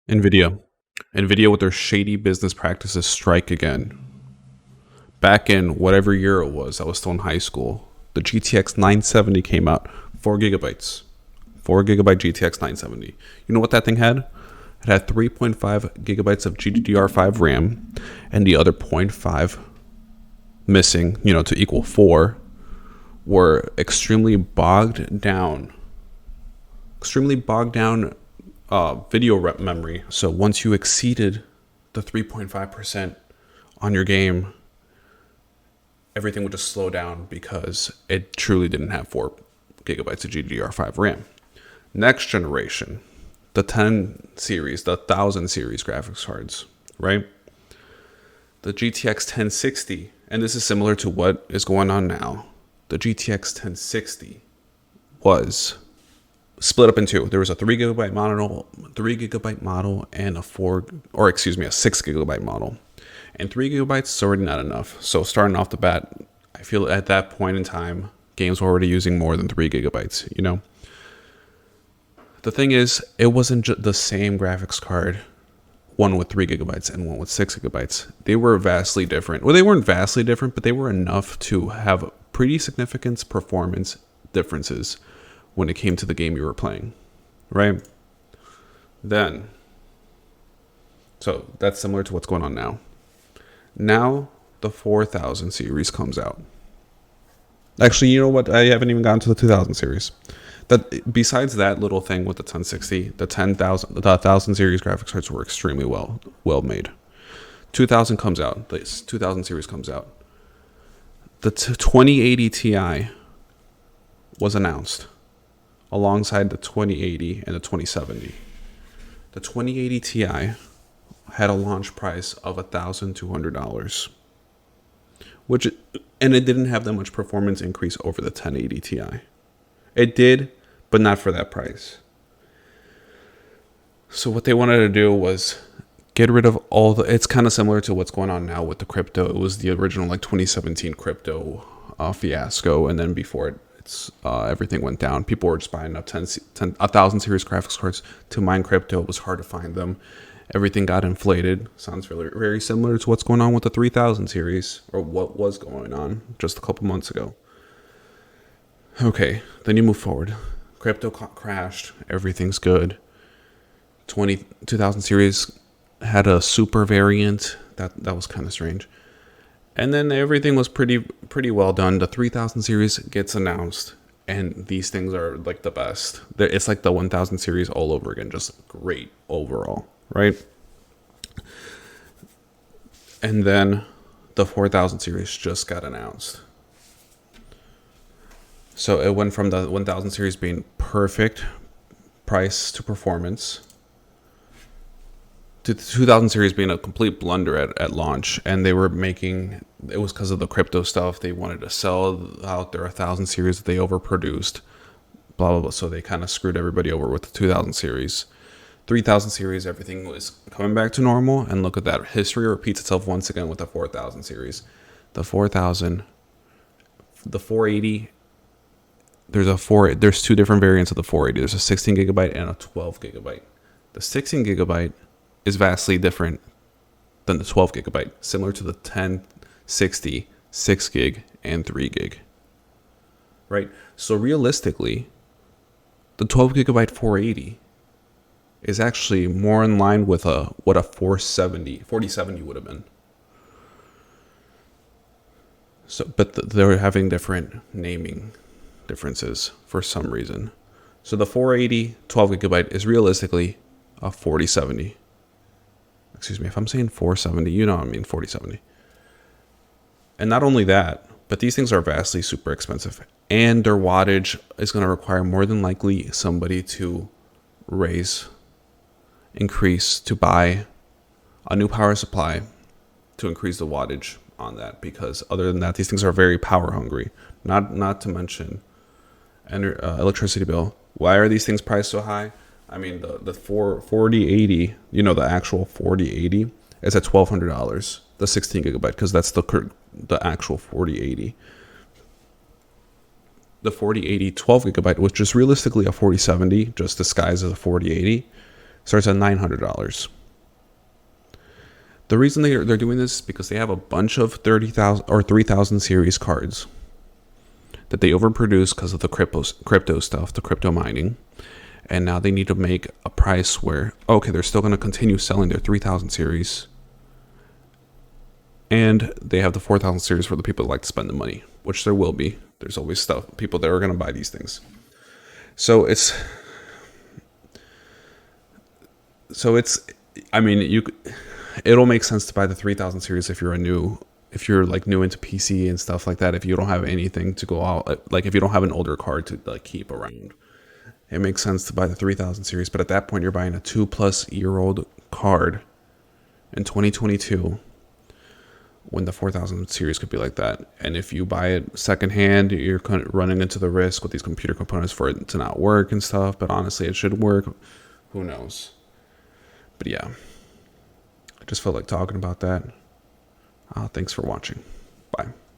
Nvidia. Nvidia with their shady business practices strike again. Back in whatever year it was, I was still in high school. The GTX 970 came out, 4 gigabytes. 4 gigabyte GTX 970. You know what that thing had? It had 3.5 gigabytes of GDDR5 RAM, and the other zero point 0.5 missing, to equal 4, were extremely bogged down video rep memory. So once you exceeded the 3.5% on your game, everything would just slow down because it truly didn't have 4 gigabytes of GDDR5 RAM. Next generation, the 10 series, the 1000 series graphics cards, right? The GTX 1060, and this is similar to what is going on now. The GTX 1060 was split up in two. There was a 3 gigabyte model, and a 6 gigabyte model. And 3 gigabytes is already not enough. So starting off the bat, I feel at that point in time, games were already using more than 3 gigabytes, The thing is, it wasn't the same graphics card, one with 3 gigabytes and one with 6 gigabytes. They were vastly different. Well, they weren't vastly different, but they were enough to have pretty significant performance differences when it came to the game you were playing, right? So that's similar to what's going on now. Now the 4000 series comes out. Actually, you know what? I haven't even gotten to the 2000 series. That besides that little thing with the 1060, the 1000 series graphics cards were extremely well made. 2000 comes out. The 2000 series comes out. The 2080 Ti was announced alongside the 2080 and the 2070. The 2080 Ti had a launch price of $1,200, and it didn't have that much performance increase over the 1080 Ti. It did, but not for that price. So what they wanted to do was get rid of it's kind of similar to what's going on now with the crypto. It was the original 2017 crypto fiasco, and then before it, everything went down. People were just buying up 1,000 series graphics cards to mine crypto. It was hard to find them. Everything got inflated. Sounds very, very similar to what's going on with the 3000 series, or what was going on just a couple months ago. Okay, then you move forward. Crypto crashed. Everything's good. 2000 series had a super variant. That was kind of strange. And then everything was pretty well done. The 3000 series gets announced, and these things are like the best. It's like the 1000 series all over again, just great overall, right? And then the 4000 series just got announced. So it went from the 1000 series being perfect price to performance to the 2000 series being a complete blunder at launch. And it was because of the crypto stuff. They wanted to sell out their 1000 series that they overproduced, blah, blah, blah. So they kind of screwed everybody over with the 2000 series. 3000 series, everything was coming back to normal. And look at that. History repeats itself once again with the 4000 series. The 4000, the 480, there's two different variants of the 480. There's a 16 gigabyte and a 12 gigabyte. The 16 gigabyte is vastly different than the 12 gigabyte, similar to the 1060, 6 gig, and 3 gig. Right? So realistically, the 12 gigabyte 480 is actually more in line with what a 4070 would have been. So, but they're having different naming differences for some reason. So the 480 12 gigabyte is realistically a 4070. Excuse me, if I'm saying 470, you know what I mean, 4070. And not only that, but these things are vastly super expensive. And their wattage is going to require more than likely somebody to increase to buy a new power supply to increase the wattage on that. Because other than that, these things are very power hungry. Not to mention electricity bill. Why are these things priced so high? I mean, the 4080, the actual 4080 is at $1,200. The 16 gigabyte, because that's the actual 4080. The 4080 12 gigabyte, which is realistically a 4070, just disguised as a 4080, Starts at $900. The reason they're doing this is because they have a bunch of 30,000 or 3,000 series cards that they overproduce because of the crypto stuff, the crypto mining. And now they need to make a price where, okay, they're still going to continue selling their 3,000 series. And they have the 4,000 series for the people that like to spend the money, which there will be. There's always people that are going to buy these things. So it's, I mean, it'll make sense to buy the 3,000 series if you're new into PC and stuff like that. If you don't have anything to go out, like if you don't have an older card to like keep around, it makes sense to buy the 3,000 series. But at that point, you're buying a 2+ year old card in 2022 when the 4,000 series could be like that. And if you buy it secondhand, you're running into the risk with these computer components for it to not work and stuff. But honestly, it should work. Who knows? But yeah, I just felt like talking about that. Thanks for watching.